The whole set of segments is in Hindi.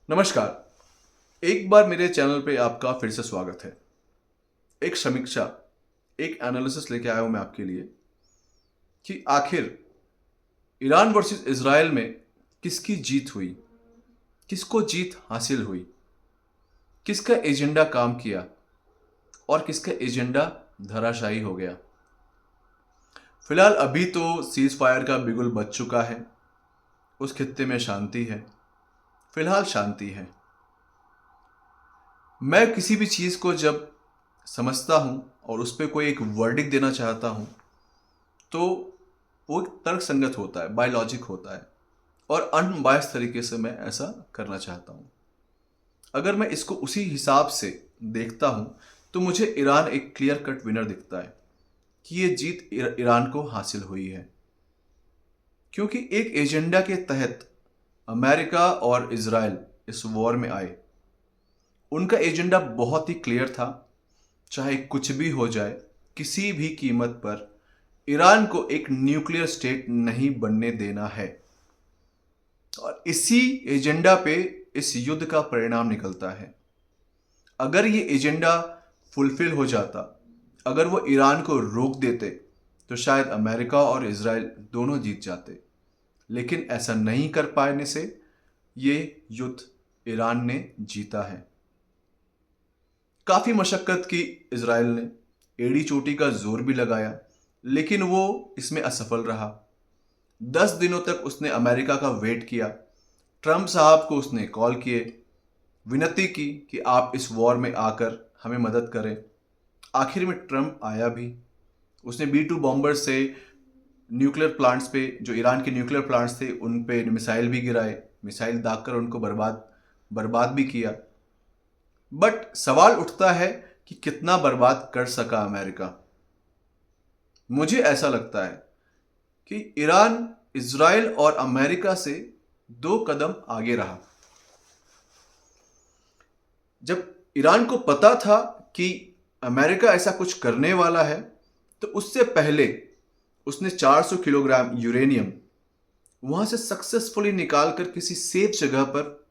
नमस्कार। एक बार मेरे चैनल पे आपका फिर से स्वागत है। एक समीक्षा, एक एनालिसिस लेके आया हूं मैं आपके लिए कि आखिर ईरान वर्सेस इजराइल में किसकी जीत हुई, किसको जीत हासिल हुई, किसका एजेंडा काम किया और किसका एजेंडा धराशायी हो गया। फिलहाल अभी तो सीज फायर का बिगुल बज चुका है, उस खित्ते में शांति है, फिलहाल शांति है। मैं किसी भी चीज़ को जब समझता हूं और उस पर कोई एक वर्डिक देना चाहता हूं तो वो एक तर्क संगत होता है, बायोलॉजिक होता है और अनबायस तरीके से मैं ऐसा करना चाहता हूं। अगर मैं इसको उसी हिसाब से देखता हूं तो मुझे ईरान एक क्लियर कट विनर दिखता है कि ये जीत ईरान को हासिल हुई है, क्योंकि एक एजेंडा के तहत अमेरिका और इजराइल इस वॉर में आए। उनका एजेंडा बहुत ही क्लियर था, चाहे कुछ भी हो जाए, किसी भी कीमत पर ईरान को एक न्यूक्लियर स्टेट नहीं बनने देना है। और इसी एजेंडा पे इस युद्ध का परिणाम निकलता है। अगर ये एजेंडा फुलफिल हो जाता, अगर वो ईरान को रोक देते, तो शायद अमेरिका और इजराइल दोनों जीत जाते। लेकिन ऐसा नहीं कर पाने से ये युद्ध ईरान ने जीता है। काफ़ी मशक्क़त की इजराइल ने, एड़ी चोटी का जोर भी लगाया, लेकिन वो इसमें असफल रहा। 10 दिनों तक उसने अमेरिका का वेट किया। ट्रंप साहब को उसने कॉल किए, विनती की कि आप इस वॉर में आकर हमें मदद करें। आखिर में ट्रंप आया भी। उसने B-2 बॉम्बर से न्यूक्लियर प्लांट्स पे, जो ईरान के न्यूक्लियर प्लांट्स थे, उन पे मिसाइल भी गिराए, मिसाइल दागकर उनको बर्बाद बर्बाद भी किया। बट सवाल उठता है कि कितना बर्बाद कर सका अमेरिका। मुझे ऐसा लगता है कि ईरान इजराइल और अमेरिका से 2 कदम आगे रहा। जब ईरान को पता था कि अमेरिका ऐसा कुछ करने वाला है, तो उससे पहले उसने 400 किलोग्राम यूरेनियम वहां से सक्सेसफुली निकालकर किसी सेफ जगह पर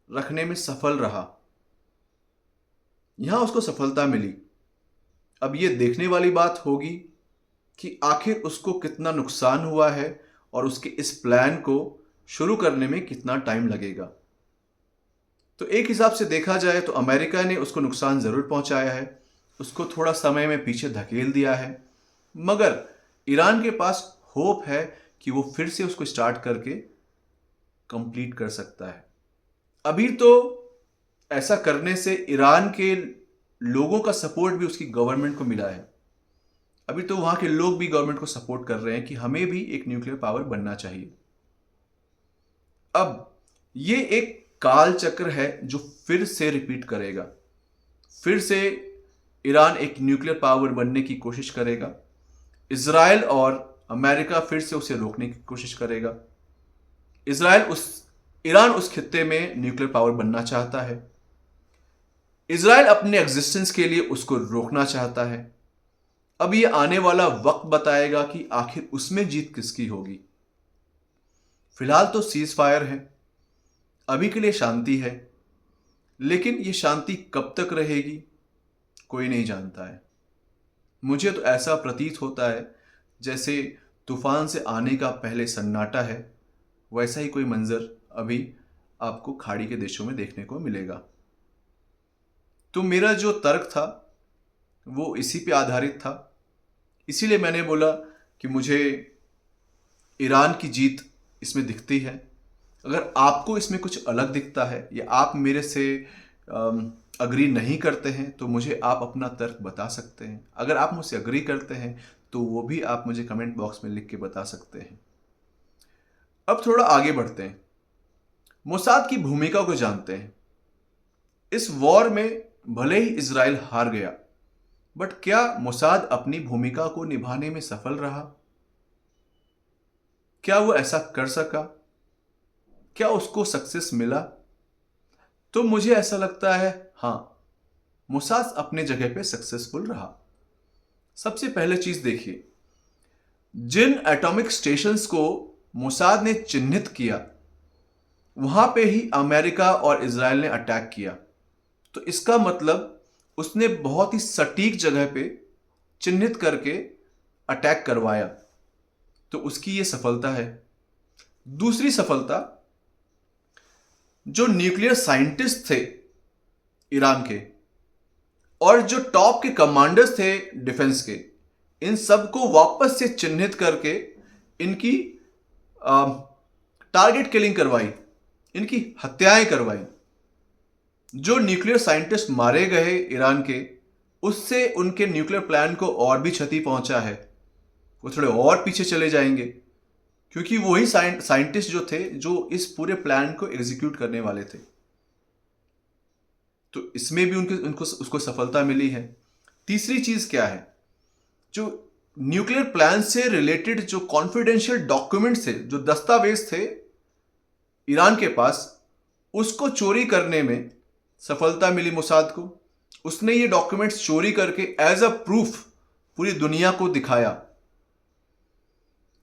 रखने में सफल रहा। यहां उसको सफलता मिली। अब यह देखने वाली बात होगी कि आखिर उसको कितना नुकसान हुआ है और उसके इस प्लान को शुरू करने में कितना टाइम लगेगा। तो एक हिसाब से देखा जाए तो अमेरिका ने उसको नुकसान ज़रूर पहुंचाया है, उसको थोड़ा समय में पीछे धकेल दिया है, मगर ईरान के पास होप है कि वो फिर से उसको स्टार्ट करके कंप्लीट कर सकता है। अभी तो ऐसा करने से ईरान के लोगों का सपोर्ट भी उसकी गवर्नमेंट को मिला है। अभी तो वहां के लोग भी गवर्नमेंट को सपोर्ट कर रहे हैं कि हमें भी एक न्यूक्लियर पावर बनना चाहिए। अब ये एक काल चक्र है जो फिर से रिपीट करेगा। फिर से ईरान एक न्यूक्लियर पावर बनने की कोशिश करेगा। इजराइल और अमेरिका फिर से उसे रोकने की कोशिश करेगा। ईरान उस खित्ते में न्यूक्लियर पावर बनना चाहता है। इजराइल अपने एग्जिस्टेंस के लिए उसको रोकना चाहता है। अब ये आने वाला वक्त बताएगा कि आखिर उसमें जीत किसकी होगी। फिलहाल तो सीज फायर है, अभी के लिए शांति है, लेकिन ये शांति कब तक रहेगी कोई नहीं जानता है। मुझे तो ऐसा प्रतीत होता है जैसे तूफान से आने का पहले सन्नाटा है, वैसा ही कोई मंजर अभी आपको खाड़ी के देशों में देखने को मिलेगा। तो मेरा जो तर्क था वो इसी पे आधारित था। इसीलिए मैंने बोला कि मुझे ईरान की जीत इसमें दिखती है। अगर आपको इसमें कुछ अलग दिखता है या आप मेरे से अग्री नहीं करते हैं तो मुझे आप अपना तर्क बता सकते हैं। अगर आप मुझसे अग्री करते हैं तो वो भी आप मुझे कमेंट बॉक्स में लिख के बता सकते हैं। अब थोड़ा आगे बढ़ते हैं, मोसाद की भूमिका को जानते हैं। इस वॉर में भले ही इजराइल हार गया, बट क्या मोसाद अपनी भूमिका को निभाने में सफल रहा? क्या वो ऐसा कर सका? क्या उसको सक्सेस मिला? तो मुझे ऐसा लगता है हां, मोसाद अपने जगह पे सक्सेसफुल रहा। सबसे पहले चीज देखिए, जिन एटॉमिक स्टेशंस को मोसाद ने चिन्हित किया, वहां पे ही अमेरिका और इजराइल ने अटैक किया। तो इसका मतलब उसने बहुत ही सटीक जगह पे चिन्हित करके अटैक करवाया। तो उसकी ये सफलता है। दूसरी सफलता, जो न्यूक्लियर साइंटिस्ट थे ईरान के और जो टॉप के कमांडर्स थे डिफेंस के, इन सबको वापस से चिन्हित करके इनकी टारगेट किलिंग करवाई, इनकी हत्याएं करवाई। जो न्यूक्लियर साइंटिस्ट मारे गए ईरान के, उससे उनके न्यूक्लियर प्लान को और भी क्षति पहुंचा है। वो थोड़े और पीछे चले जाएंगे, क्योंकि वही साइंटिस्ट जो थे जो इस पूरे प्लान को एग्जीक्यूट करने वाले थे। तो इसमें भी उनको उसको सफलता मिली है। तीसरी चीज क्या है, जो न्यूक्लियर प्लान से रिलेटेड जो कॉन्फिडेंशियल डॉक्यूमेंट्स थे, जो दस्तावेज थे ईरान के पास, उसको चोरी करने में सफलता मिली मोसाद को। उसने ये डॉक्यूमेंट्स चोरी करके एज अ प्रूफ पूरी दुनिया को दिखाया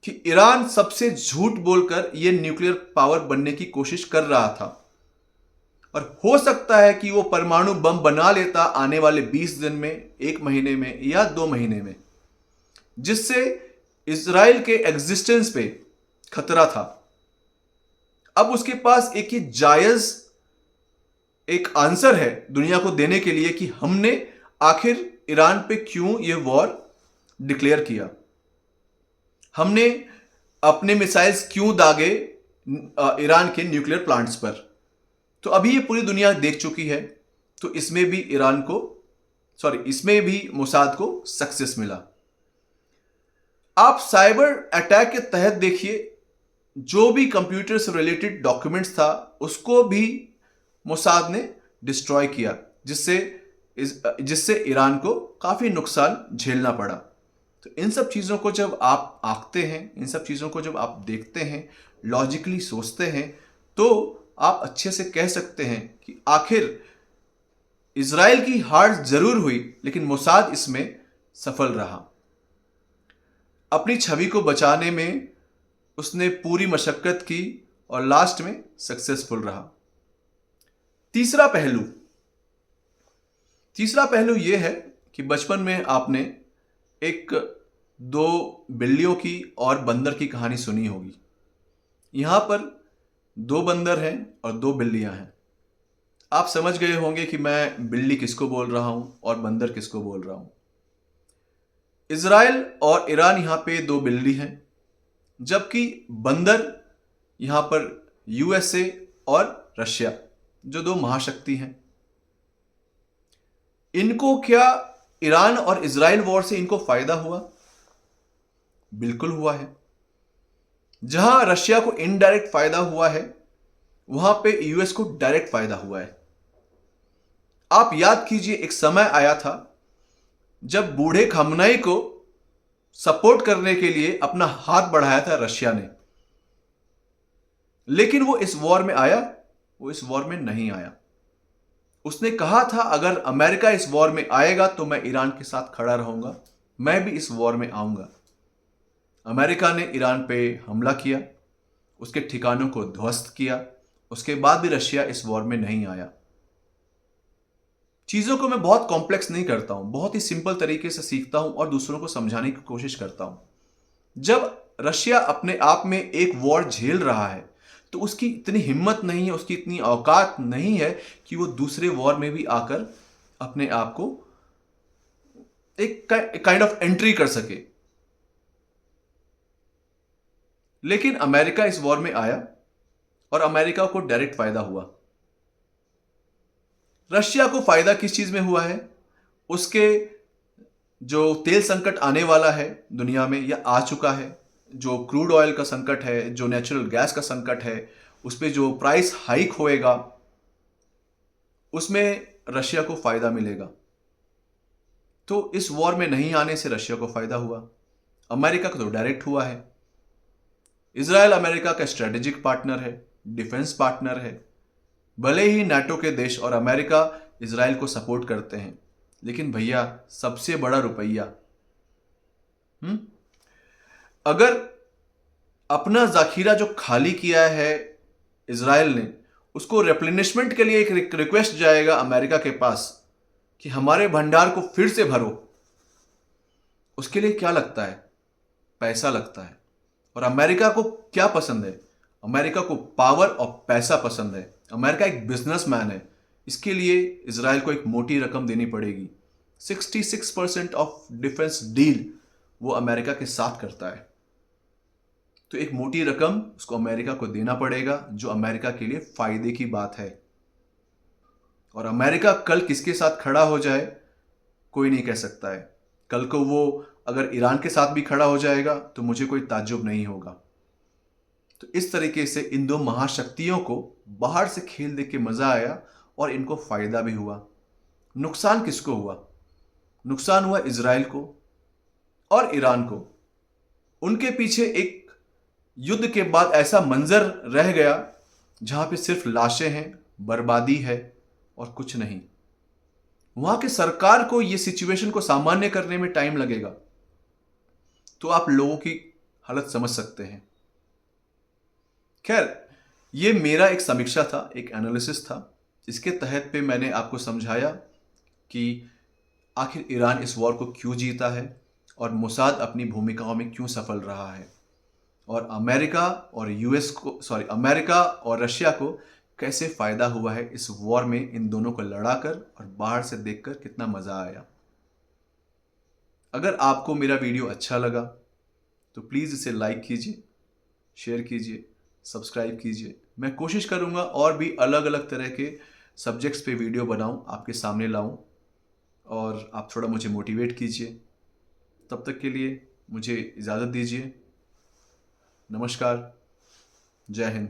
कि ईरान सबसे झूठ बोलकर यह न्यूक्लियर पावर बनने की कोशिश कर रहा था, और हो सकता है कि वो परमाणु बम बना लेता आने वाले 20 दिन में, 1 महीने में या 2 महीने में, जिससे इजराइल के एग्जिस्टेंस पे खतरा था। अब उसके पास एक ही जायज एक आंसर है दुनिया को देने के लिए कि हमने आखिर ईरान पे क्यों ये वॉर डिक्लेयर किया, हमने अपने मिसाइल्स क्यों दागे ईरान के न्यूक्लियर प्लांट्स पर। तो अभी ये पूरी दुनिया देख चुकी है। तो इसमें भी इसमें भी मोसाद को सक्सेस मिला। आप साइबर अटैक के तहत देखिए, जो भी कंप्यूटर से रिलेटेड डॉक्यूमेंट्स था उसको भी मोसाद ने डिस्ट्रॉय किया, जिससे ईरान को काफी नुकसान झेलना पड़ा। तो इन सब चीजों को जब आप आंकते हैं, इन सब चीजों को जब आप देखते हैं, लॉजिकली सोचते हैं, तो आप अच्छे से कह सकते हैं कि आखिर इजराइल की हार जरूर हुई, लेकिन मोसाद इसमें सफल रहा। अपनी छवि को बचाने में उसने पूरी मशक्कत की और लास्ट में सक्सेसफुल रहा। तीसरा पहलू यह है कि बचपन में आपने एक 2 बिल्लियों की और बंदर की कहानी सुनी होगी। यहां पर 2 बंदर हैं और 2 बिल्लियां हैं। आप समझ गए होंगे कि मैं बिल्ली किसको बोल रहा हूं और बंदर किसको बोल रहा हूं। इजराइल और ईरान यहां पे 2 बिल्ली हैं, जबकि बंदर यहां पर यूएसए और रशिया, जो 2 महाशक्ति हैं। इनको क्या ईरान और इजराइल वॉर से इनको फायदा हुआ? बिल्कुल हुआ है। जहां रशिया को इनडायरेक्ट फायदा हुआ है, वहां पे यूएस को डायरेक्ट फायदा हुआ है। आप याद कीजिए, एक समय आया था जब बूढ़े खमनई को सपोर्ट करने के लिए अपना हाथ बढ़ाया था रशिया ने, लेकिन वो इस वॉर में आया? वो इस वॉर में नहीं आया। उसने कहा था अगर अमेरिका इस वॉर में आएगा तो मैं ईरान के साथ खड़ा रहूंगा, मैं भी इस वॉर में आऊंगा। अमेरिका ने ईरान पे हमला किया, उसके ठिकानों को ध्वस्त किया, उसके बाद भी रशिया इस वॉर में नहीं आया। चीजों को मैं बहुत कॉम्प्लेक्स नहीं करता हूं, बहुत ही सिंपल तरीके से सीखता हूं और दूसरों को समझाने की कोशिश करता हूं। जब रशिया अपने आप में एक वॉर झेल रहा है, तो उसकी इतनी हिम्मत नहीं है, उसकी इतनी औकात नहीं है कि वो दूसरे वॉर में भी आकर अपने आप को एक काइंड ऑफ एंट्री कर सके। लेकिन अमेरिका इस वॉर में आया और अमेरिका को डायरेक्ट फायदा हुआ। रशिया को फायदा किस चीज में हुआ है? उसके जो तेल संकट आने वाला है दुनिया में, या आ चुका है, जो क्रूड ऑयल का संकट है, जो नेचुरल गैस का संकट है, उस पर जो प्राइस हाइक होएगा, उसमें रशिया को फायदा मिलेगा। तो इस वॉर में नहीं आने से रशिया को फायदा हुआ। अमेरिका को तो डायरेक्ट हुआ है। इजराइल अमेरिका का स्ट्रेटेजिक पार्टनर है, डिफेंस पार्टनर है। भले ही नाटो के देश और अमेरिका इजराइल को सपोर्ट करते हैं, लेकिन भैया सबसे बड़ा रुपया, अगर अपना जाखिरा जो खाली किया है इजराइल ने, उसको रिप्लेनिशमेंट के लिए एक रिक्वेस्ट जाएगा अमेरिका के पास कि हमारे भंडार को फिर से भरो, उसके लिए क्या लगता है? पैसा लगता है। और अमेरिका को क्या पसंद है? अमेरिका को पावर और पैसा पसंद है। अमेरिका एक बिजनेसमैन है। इसके लिए इजराइल को एक मोटी रकम देनी पड़ेगी। 66% ऑफ डिफेंस डील वो अमेरिका के साथ करता है, तो एक मोटी रकम उसको अमेरिका को देना पड़ेगा, जो अमेरिका के लिए फायदे की बात है। और अमेरिका कल किसके साथ खड़ा हो जाए कोई नहीं कह सकता है। कल को वो अगर ईरान के साथ भी खड़ा हो जाएगा तो मुझे कोई ताज्जुब नहीं होगा। तो इस तरीके से इन दो महाशक्तियों को बाहर से खेल देख के मजा आया और इनको फायदा भी हुआ। नुकसान किसको हुआ? नुकसान हुआ इजराइल को और ईरान को। उनके पीछे एक युद्ध के बाद ऐसा मंजर रह गया जहां पे सिर्फ लाशें हैं, बर्बादी है और कुछ नहीं। वहां की सरकार को यह सिचुएशन को सामान्य करने में टाइम लगेगा, तो आप लोगों की हालत समझ सकते हैं। खैर, ये मेरा एक समीक्षा था, एक एनालिसिस था। इसके तहत पे मैंने आपको समझाया कि आखिर ईरान इस वॉर को क्यों जीता है और मोसाद अपनी भूमिकाओं में क्यों सफल रहा है, और अमेरिका और रशिया को कैसे फायदा हुआ है इस वॉर में, इन दोनों को लड़ाकर और बाहर से देखकर कितना मजा आया। अगर आपको मेरा वीडियो अच्छा लगा तो प्लीज़ इसे लाइक कीजिए, शेयर कीजिए, सब्सक्राइब कीजिए। मैं कोशिश करूंगा और भी अलग अलग तरह के सब्जेक्ट्स पे वीडियो बनाऊं, आपके सामने लाऊं, और आप थोड़ा मुझे मोटिवेट कीजिए। तब तक के लिए मुझे इजाज़त दीजिए। नमस्कार, जय हिंद।